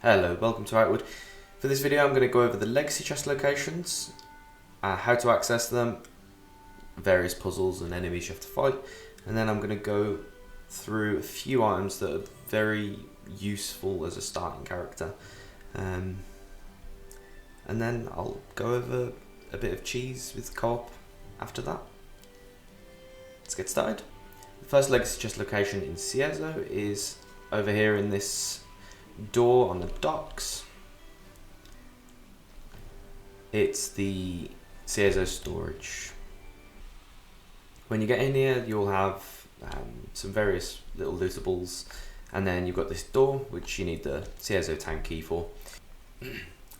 Hello, welcome to Outward. For this video I'm going to go over the legacy chest locations, how to access them, various puzzles and enemies you have to fight, and then I'm going to go through a few items that are very useful as a starting character. And then I'll go over a bit of cheese with co-op after that. Let's get started. The first legacy chest location in Cso is over here in this door on the docks. It's the Cso Storage. When you get in here, you'll have some various little lootables, and then you've got this door which you need the Cso tank key for.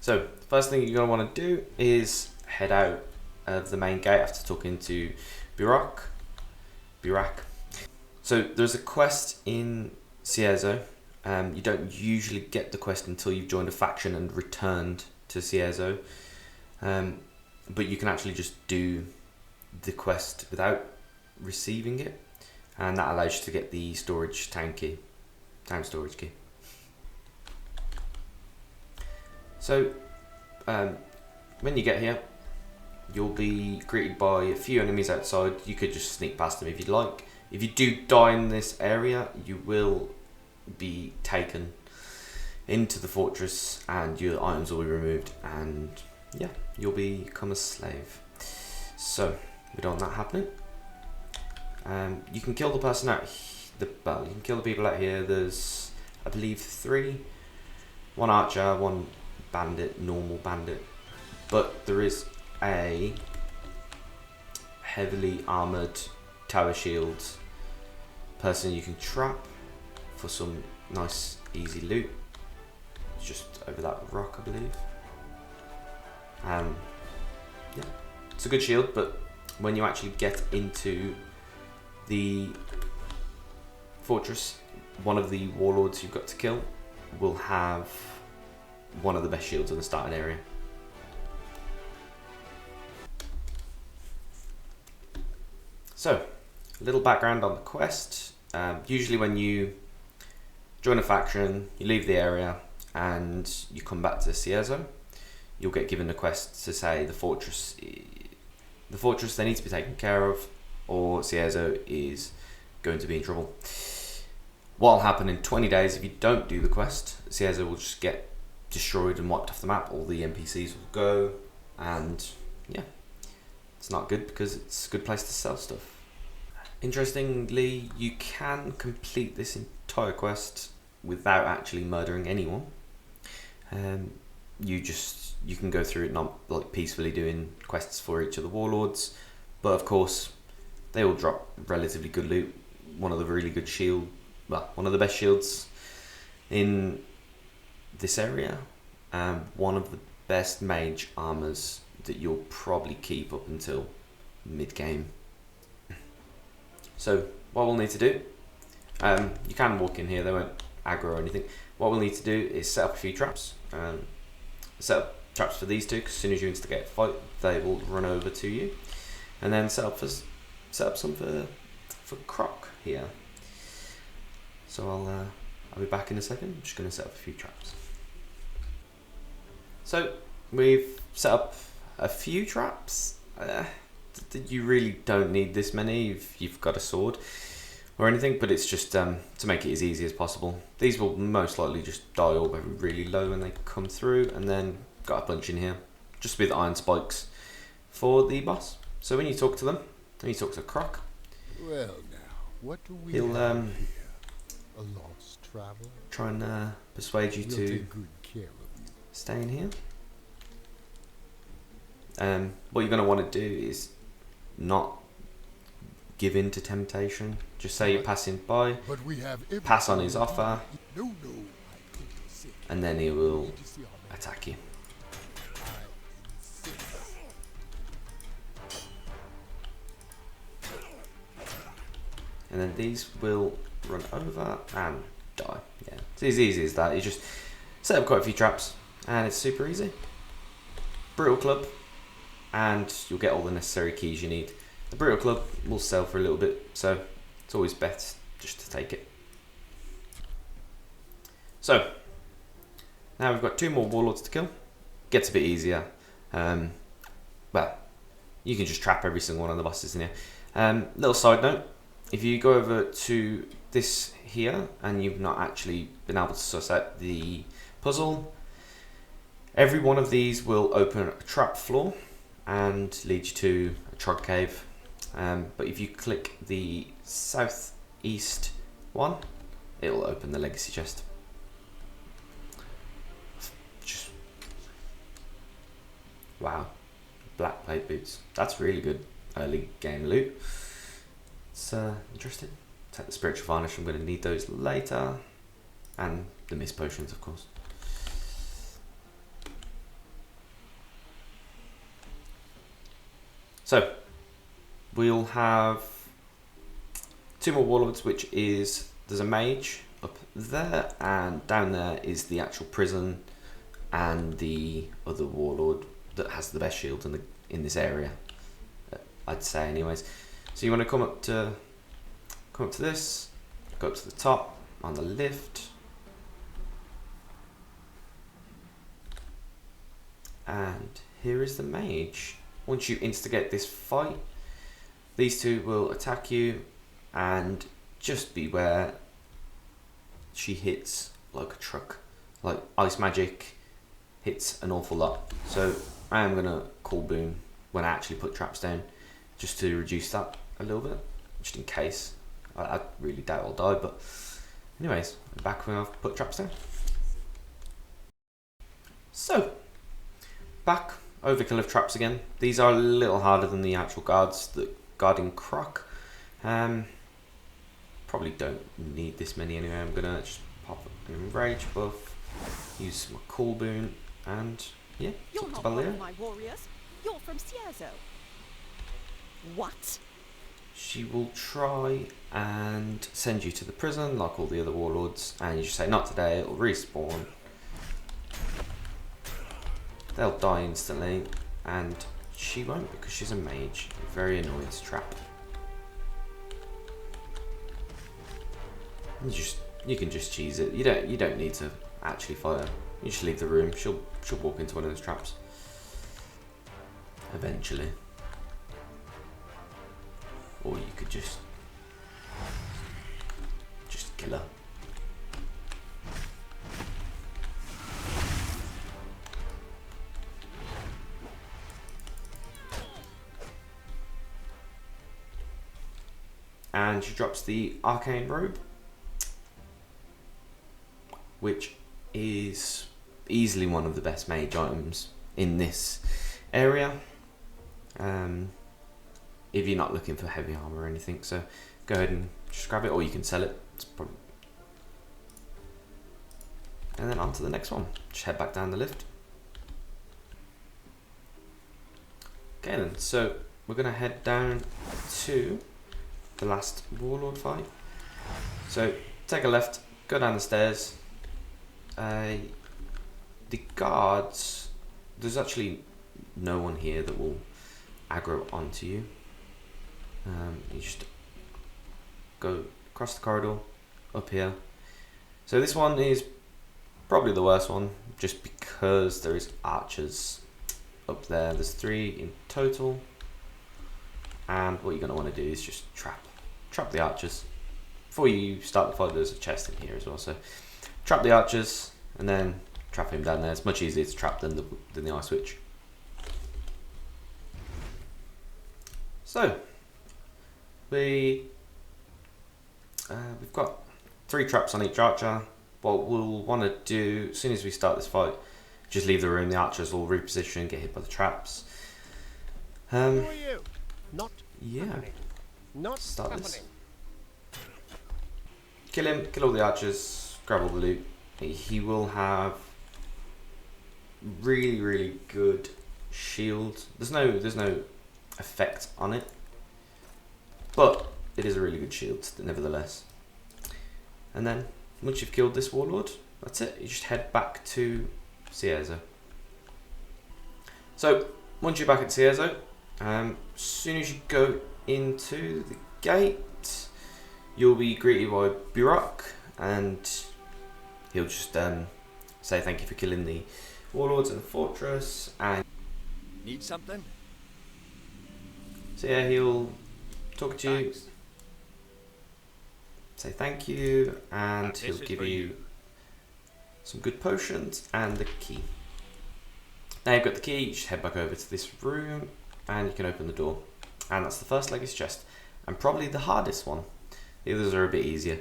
So the first thing you're going to want to do is head out of the main gate after talking to Berg. So there's a quest in Cso. You don't usually get the quest until you've joined a faction and returned to Cso, but you can actually just do the quest without receiving it, and that allows you to get the storage town storage key. So when you get here, you'll be greeted by a few enemies outside. You could just sneak past them if you'd like. If you do die in this area, you will be taken into the fortress and your items will be removed, and yeah, you'll become a slave. So we don't want that happening. You can kill the person out you can kill the people out here. There's, I believe, 3. One archer, one bandit, normal bandit, but there is a heavily armored tower shield person you can trap for some nice easy loot. It's just over that rock, I believe. Yeah, it's a good shield, but when you actually get into the fortress, one of the warlords you've got to kill will have one of the best shields in the starting area. So, a little background on the quest. Usually when you join a faction, you leave the area and you come back to Cso, you'll get given a quest to say the fortress they need to be taken care of, or Cso is going to be in trouble. What'll happen in 20 days if you don't do the quest, Cso will just get destroyed and wiped off the map. All the NPCs will go, and yeah, it's not good because it's a good place to sell stuff. Interestingly, you can complete this entire quest without actually murdering anyone. You can go through it not like peacefully doing quests for each of the warlords, but of course they all drop relatively good loot. One of the best shields in this area, and one of the best mage armors that you'll probably keep up until mid game. So what we'll need to do, you can walk in here, they won't aggro or anything. What we'll need to do is set up a few traps. Set up traps for these two, because as soon as you instigate a fight, they will run over to you. And then set up some for Croc here. So I'll be back in a second. I'm just going to set up a few traps. So we've set up a few traps. You really don't need this many if you've got a sword or anything, but it's just to make it as easy as possible. These will most likely just die all really low when they come through, and then got a bunch in here just with iron spikes for the boss. So when you talk to them, when you talk to Croc, well, now what do we he'll have here? A lost traveler? Try and persuade you to take good care of you. stay in here. What you're going to want to do is not give in to temptation. Just say you're passing by, but we have pass on his offer, no, and then he will attack you. And then these will run over and die. Yeah, it's as easy as that. You just set up quite a few traps, and it's super easy. Brutal Club, and you'll get all the necessary keys you need. The Brutal Club will sell for a little bit, so it's always best just to take it. So Now we've got 2 more warlords to kill. Gets a bit easier. Well, you can just trap every single one of the bosses in here. Little side note, if you go over to this here and you've not actually been able to suss out the puzzle, every one of these will open a trap floor and lead you to a trog cave. But if you click the southeast one, it will open the legacy chest. Just wow, black plate boots. That's really good early game loot. It's interesting. Take the spiritual varnish. I'm going to need those later, and the mist potions, of course. So we'll have 2 more warlords, which is there's a mage up there, and down there is the actual prison and the other warlord that has the best shield in this area, I'd say, anyways. So you want to come up to this, go up to the top on the lift, and here is the mage. Once you instigate this fight, these 2 will attack you, and just beware, she hits like a truck. Like ice magic hits an awful lot. So I am going to call boom when I actually put traps down, just to reduce that a little bit, just in case. I really doubt I'll die, but anyways, I'm back when I've put traps down. So, back, overkill of traps again. These are a little harder than the actual guards that guarding Croc. Probably don't need this many anyway. I'm gonna just pop an enrage buff, use my cool boon, and yeah, You're not one of my warriors. You're from Cso. What? She will try and send you to the prison like all the other warlords, and you just say not today, it'll respawn. They'll die instantly, and she won't because she's a mage. Very annoying to trap. You can just cheese it. You don't need to actually fight her. You just leave the room. She'll walk into one of those traps eventually. Or you could just kill her. And she drops the arcane robe, which is easily one of the best mage items in this area. If you're not looking for heavy armor or anything, so go ahead and just grab it, or you can sell it. It's probably... And then on to the next one. Just head back down the lift. Okay then, so we're gonna head down to the last warlord fight. So take a left, go down the stairs. The guards, there's actually no one here that will aggro onto you. You just go across the corridor, up here. So this one is probably the worst one, just because there is archers up there. There's 3 in total, and what you're going to want to do is just trap the archers. Before you start the fight, there's a chest in here as well, so trap the archers and then trap him down there. It's much easier to trap than the ice witch. So we've got 3 traps on each archer. What we'll want to do as soon as we start this fight, just leave the room. The archers will reposition, get hit by the traps. Who are you? Not yeah. happening. Not Start happening. this. Kill him. Kill all the archers. Grab all the loot. He will have really good shield. There's no effect on it, but it is a really good shield nevertheless. And then once you've killed this warlord, that's it. You just head back to Cso. So once you're back at Cso, as soon as you go into the gate, you'll be greeted by Berg, and he'll just say thank you for killing the warlords in the fortress, and Need something? so yeah, he'll talk to you, Thanks. say thank you, and This he'll is give for you some good potions and the key. Now you've got the key, you just head back over to this room and you can open the door. And that's the first legacy chest, and probably the hardest one. The others are a bit easier,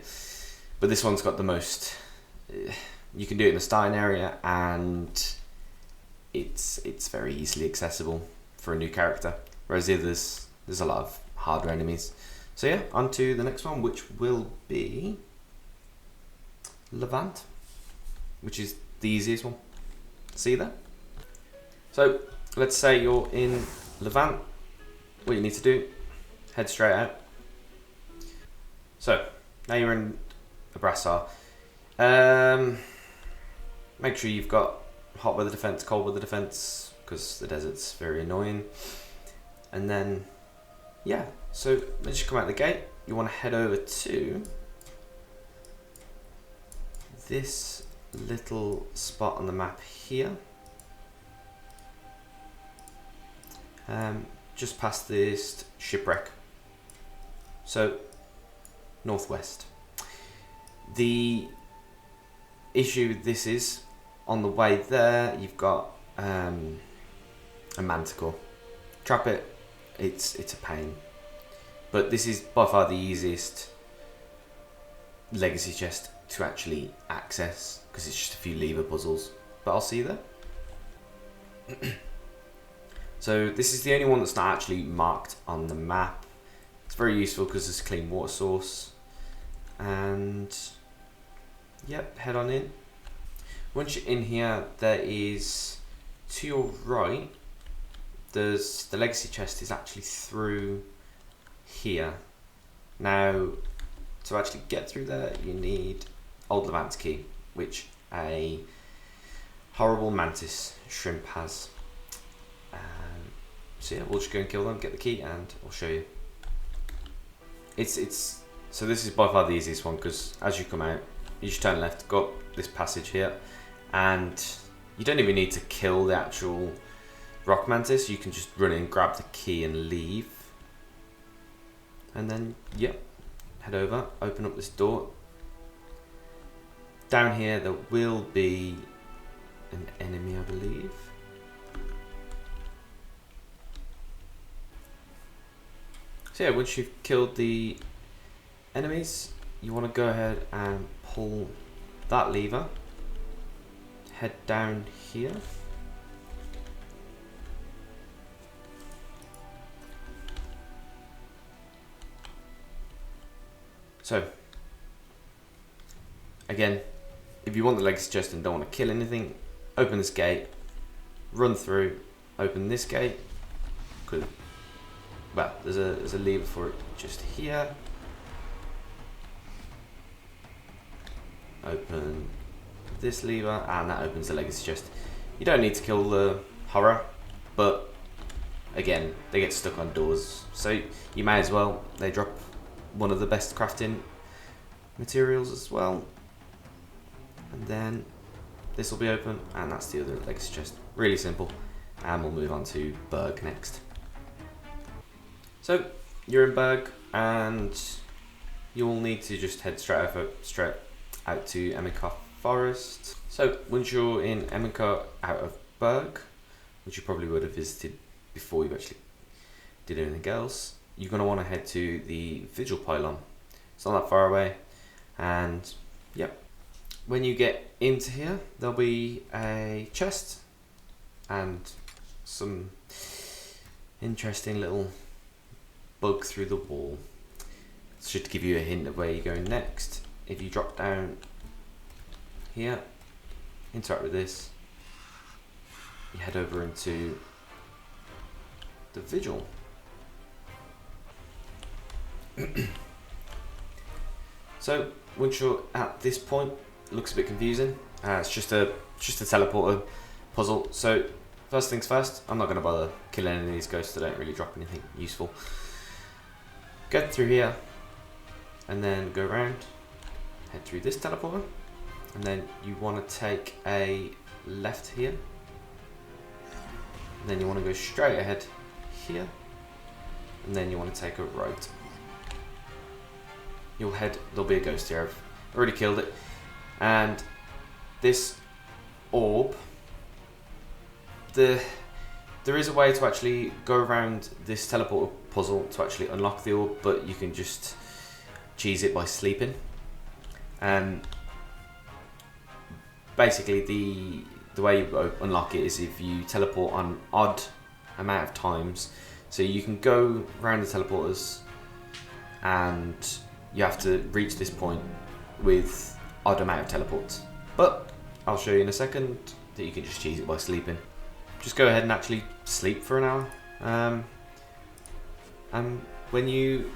but this one's got the most. You can do it in the starting area, and it's very easily accessible for a new character. Whereas the others, there's a lot of harder enemies. So yeah, on to the next one, which will be Levant, which is the easiest one. See there? So let's say you're in Levant. What you need to do, head straight out. So now you're in Abrassar. Make sure you've got hot weather defense, cold weather defense, because the desert's very annoying. And then, yeah, so once you come out the gate, you want to head over to this little spot on the map here. Just past this shipwreck. So, northwest. The issue with this is, on the way there, you've got a manticore. Trap it, it's a pain. But this is by far the easiest legacy chest to actually access, because it's just a few lever puzzles. But I'll see you there. So this is the only one that's not actually marked on the map. It's very useful because there's a clean water source. And yep, head on in. Once you're in here, there is, to your right, there's the legacy chest is actually through here. Now, to actually get through there, you need Old Levant's key, which a horrible mantis shrimp has. So yeah, we'll just go and kill them, get the key, and I'll show you. So this is by far the easiest one, because as you come out, you just turn left, go up this passage here, and you don't even need to kill the actual rock mantis. You can just run in, grab the key, and leave. And then, yep, head over, open up this door. Down here, there will be an enemy, I believe. So yeah, once you've killed the enemies, you want to go ahead and pull that lever. Head down here. So, again, if you want the legacy chest and don't want to kill anything, open this gate, run through, open this gate. Well, there's a lever for it just here. Open this lever, and that opens the legacy chest. You don't need to kill the horror, but again, they get stuck on doors, so you may as well. They drop one of the best crafting materials as well. And then this will be open, and that's the other legacy chest. Really simple. And we'll move on to Berg next. So you're in Berg, and you'll need to just head straight out to Emmencar Forest. So once you're in Emmencar out of Berg, which you probably would have visited before you actually did anything else, you're going to want to head to the Vigil Pylon. It's not that far away, and yep, when you get into here, there'll be a chest and some interesting little bug through the wall. It should give you a hint of where you're going next. If you drop down here, interact with this, you head over into the Vigil. So once you're at this point, it looks a bit confusing. It's just a teleporter puzzle. So first things first, I'm not going to bother killing any of these ghosts. They don't really drop anything useful. Get through here, and then go around, head through this teleporter, and then you want to take a left here, and then you want to go straight ahead here, and then you want to take a right. You'll head, there'll be a ghost here, I've already killed it, and this orb, there is a way to actually go around this teleport puzzle to actually unlock the orb, but you can just cheese it by sleeping. Basically the way you unlock it is if you teleport on odd amount of times. So you can go around the teleporters and you have to reach this point with odd amount of teleports. But I'll show you in a second that you can just cheese it by sleeping. Just go ahead and actually sleep for an hour. And when you...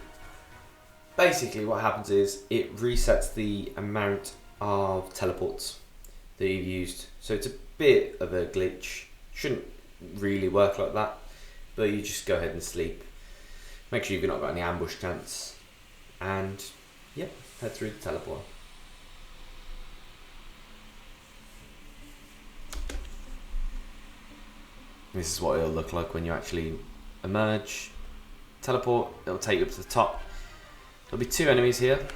Basically what happens is it resets the amount of teleports that you've used. So it's a bit of a glitch. Shouldn't really work like that. But you just go ahead and sleep. Make sure you've not got any ambush chance. And yep, head through the teleporter. This is what it'll look like when you actually emerge. Teleport, it'll take you up to the top. There'll be 2 enemies here.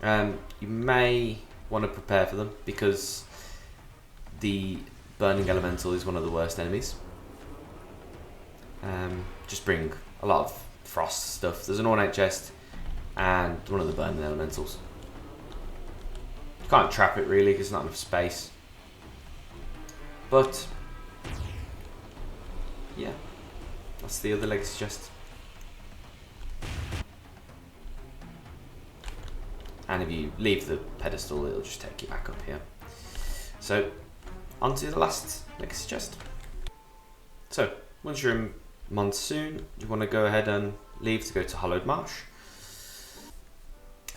You may want to prepare for them because the burning elemental is one of the worst enemies. Just bring a lot of frost stuff. There's an ornate chest and one of the burning elementals. You can't trap it really because there's not enough space. But yeah, that's the other legacy chest. And if you leave the pedestal, it'll just take you back up here. So, onto the last legacy chest. So, once you're in Monsoon, you want to go ahead and leave to go to Hollowed Marsh.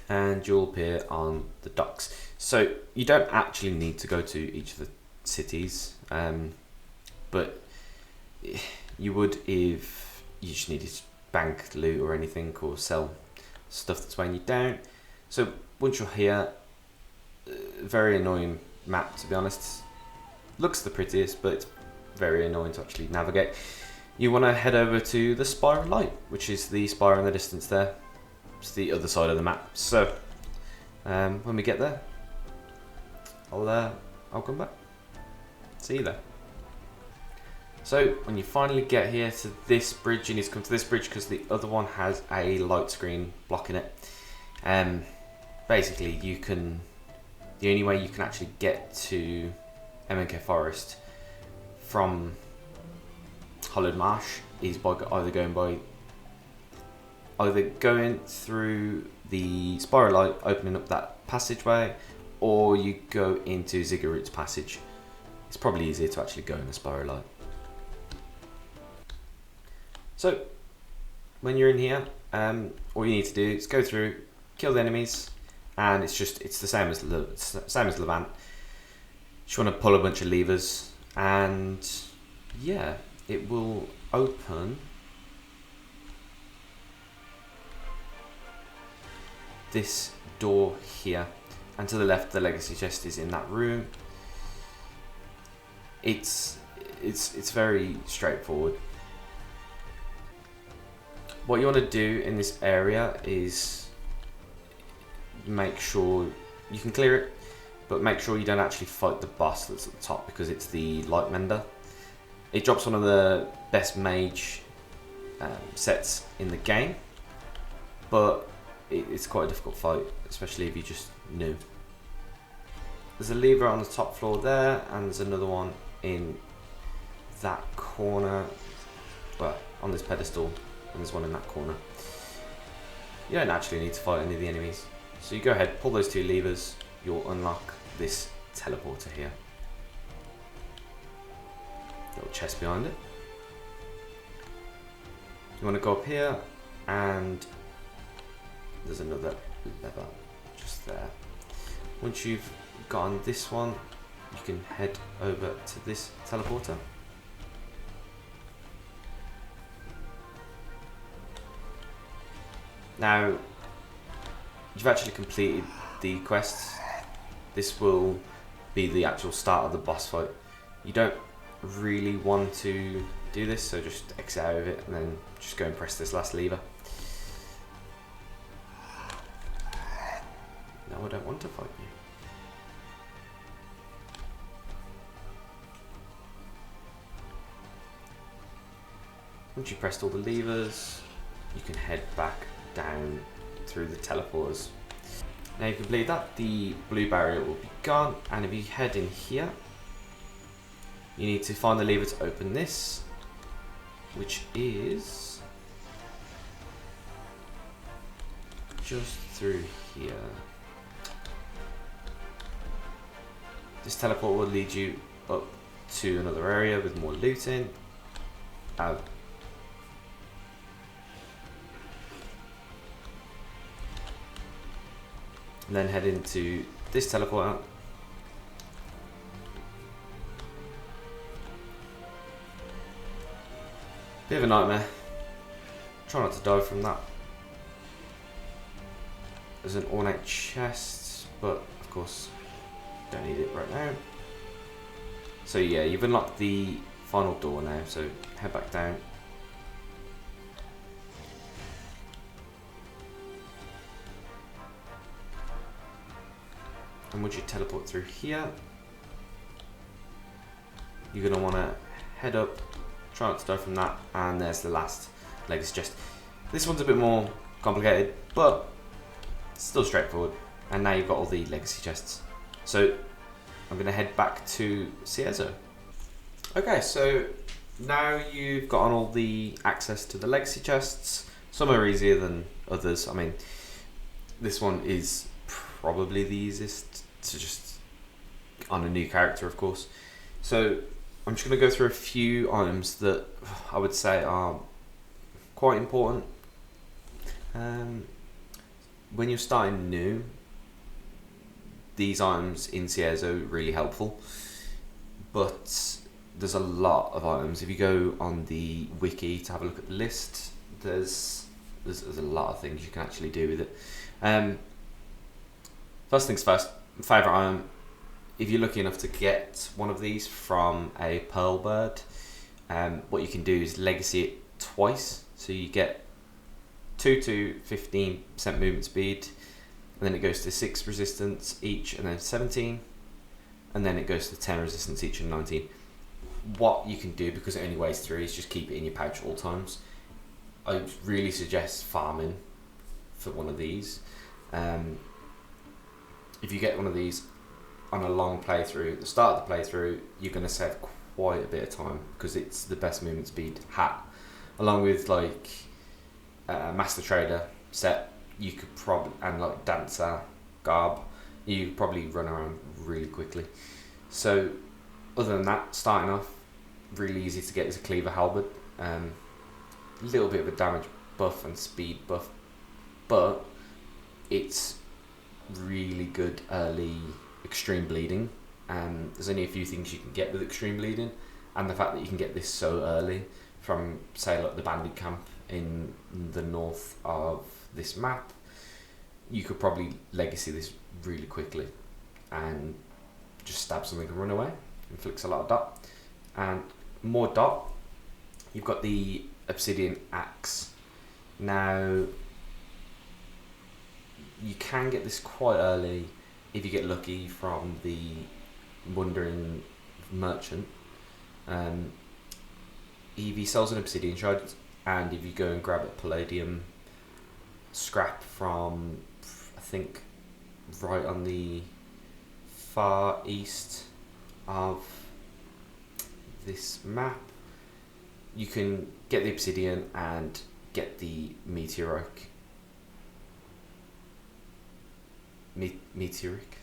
And you'll appear on the docks. So, you don't actually need to go to each of the cities. But you would if you just needed to bank loot or anything, or sell stuff that's weighing you down. So once you're here, very annoying map to be honest. Looks the prettiest, but it's very annoying to actually navigate. You want to head over to the Spire of Light, which is the spire in the distance there. It's the other side of the map. So when we get there, I'll come back. See you there. So when you finally get here to this bridge, you need to come to this bridge because the other one has a light screen blocking it. Basically, the only way you can actually get to MNK Forest from Hollowed Marsh is by either going through the Spiral Light, opening up that passageway, or you go into Ziggurat's passage. It's probably easier to actually go in the Spiral Light. So, when you're in here, all you need to do is go through, kill the enemies, and it's the same as Levant. Just want to pull a bunch of levers, and yeah, it will open this door here, and to the left the legacy chest is in that room. It's very straightforward. What you want to do in this area is make sure you can clear it, but make sure you don't actually fight the boss that's at the top, because it's the Light Mender. It drops one of the best mage sets in the game, but it's quite a difficult fight, especially if you just new. There's a lever on the top floor there, and there's another one in that corner, well, on this pedestal, and there's one in that corner. You don't actually need to fight any of the enemies. So you go ahead, pull those 2 levers, you'll unlock this teleporter here. Little chest behind it. You want to go up here, and there's another lever just there. Once you've gotten this one, you can head over to this teleporter. Now, you've actually completed the quests, this will be the actual start of the boss fight. You don't really want to do this, so just exit out of it and then just go and press this last lever. No, I don't want to fight you. Once you've pressed all the levers, you can head back down through the teleporters. Now you can believe that the blue barrier will be gone, and if you head in here, you need to find the lever to open this, which is just through here. This teleport will lead you up to another area with more looting. Out. And then head into this teleporter. Bit of a nightmare. Try not to die from that. There's an ornate chest, but of course don't need it right now. So yeah, you've unlocked the final door now, so head back down. And once you teleport through here, you're going to want to head up, try not to die from that, and there's the last legacy chest. This one's a bit more complicated, but still straightforward. And now you've got all the legacy chests. So I'm going to head back to Cso. Okay, so now you've gotten all the access to the legacy chests. Some are easier than others. I mean, this one is probably the easiest to just on a new character, of course. So I'm just going to go through a few items that I would say are quite important. When you're starting new, these items in Cso are really helpful, but there's a lot of items. If you go on the wiki to have a look at the list, there's a lot of things you can actually do with it. First things first, favourite item. If you're lucky enough to get one of these from a pearl bird, what you can do is legacy it twice. So you get 2 to 15% movement speed, and then it goes to 6 resistance each, and then 17, and then it goes to 10 resistance each and 19. What you can do, because it only weighs 3, is just keep it in your pouch at all times. I really suggest farming for one of these. If you get one of these on a long playthrough, at the start of the playthrough, you're going to save quite a bit of time because it's the best movement speed hat. Along with like Master Trader set, you could probably, and like Dancer garb, you could probably run around really quickly. So other than that, starting off, really easy to get is a Cleaver Halberd. A little bit of a damage buff and speed buff, but it's really good early extreme bleeding. There's only a few things you can get with extreme bleeding, and the fact that you can get this so early from, say, like the bandit camp in the north of this map, you could probably legacy this really quickly and just stab something and run away. Inflicts a lot of dot. And more dot, you've got the Obsidian Axe. Now, you can get this quite early if you get lucky from the Wandering Merchant. He sells an obsidian shard, and if you go and grab a palladium scrap from, I think, right on the far east of this map, you can get the obsidian and get the meteoric. Meteoric.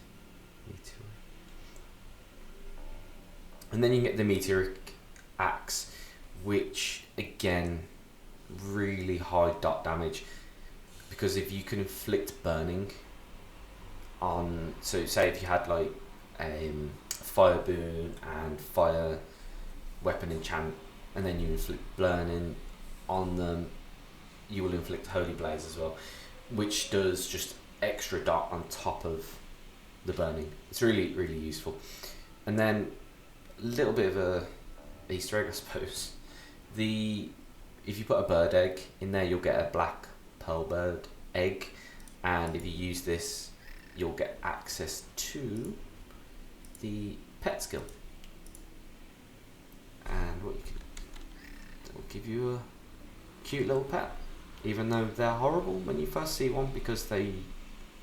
And then you can get the meteoric axe, which again, really high dot damage, because if you can inflict burning on, so say if you had like fire boon and fire weapon enchant, and then you inflict burning on them, you will inflict holy blaze as well, which does just extra dot on top of the burning. It's really, really useful. And then a little bit of a Easter egg, I suppose. If you put a bird egg in there, you'll get a black pearl bird egg, and if you use this, you'll get access to the pet skill. And what you can, it'll give you a cute little pet, even though they're horrible when you first see one because they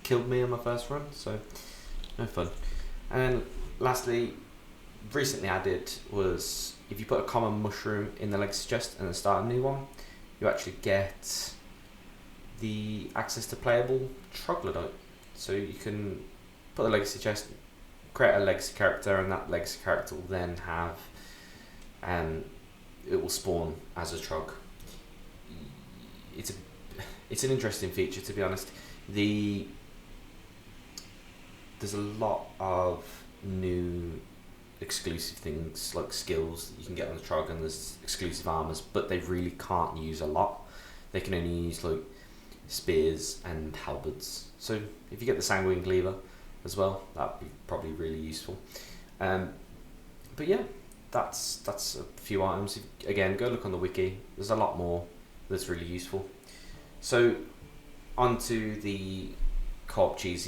killed me on my first run, so no fun. And then lastly, recently added was if you put a common mushroom in the legacy chest and then start a new one, you actually get the access to playable troglodyte. So you can put the legacy chest, create a legacy character, and that legacy character will then have it will spawn as a trog. It's an interesting feature, to be honest. There's a lot of new exclusive things like skills that you can get on the trog, and there's exclusive armors, but they really can't use a lot. They can only use like spears and halberds. So if you get the sanguine cleaver as well, that'd be probably really useful. But yeah, that's a few items. Again, go look on the wiki. There's a lot more that's really useful. So onto the co-op cheese.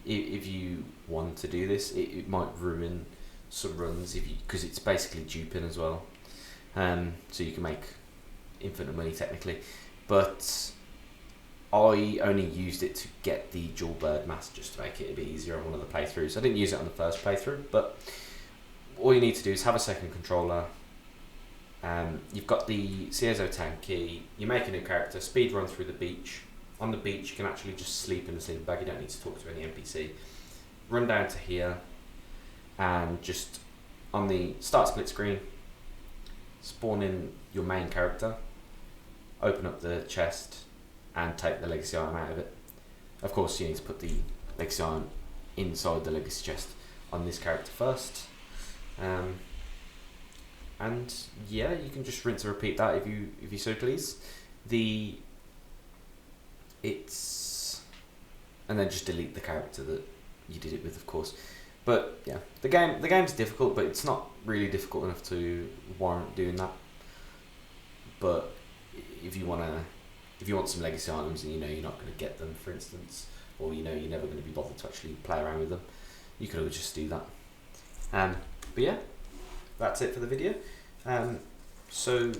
If you want to do this, it might ruin some runs because it's basically duping as well. So you can make infinite money technically, but I only used it to get the dual bird mask just to make it a bit easier on one of the playthroughs. I didn't use it on the first playthrough, but all you need to do is have a second controller. You've got the Cso 10 key, you make a new character, speed run through the beach. On the beach you can actually just sleep in the sleeping bag, you don't need to talk to any NPC. Run down to here and just on the start split screen, spawn in your main character, open up the chest and take the legacy item out of it. Of course you need to put the legacy item inside the legacy chest on this character first. And yeah, you can just rinse and repeat that if you so please. And then just delete the character that you did it with, of course. But yeah, the game's difficult, but it's not really difficult enough to warrant doing that. But if you want some legacy items and you know you're not going to get them, for instance, or you know you're never going to be bothered to actually play around with them, you can always just do that. But yeah, that's it for the video. So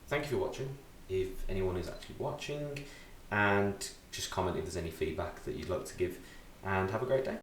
thank you for watching, if anyone is actually watching, and just comment if there's any feedback that you'd like to give, and have a great day.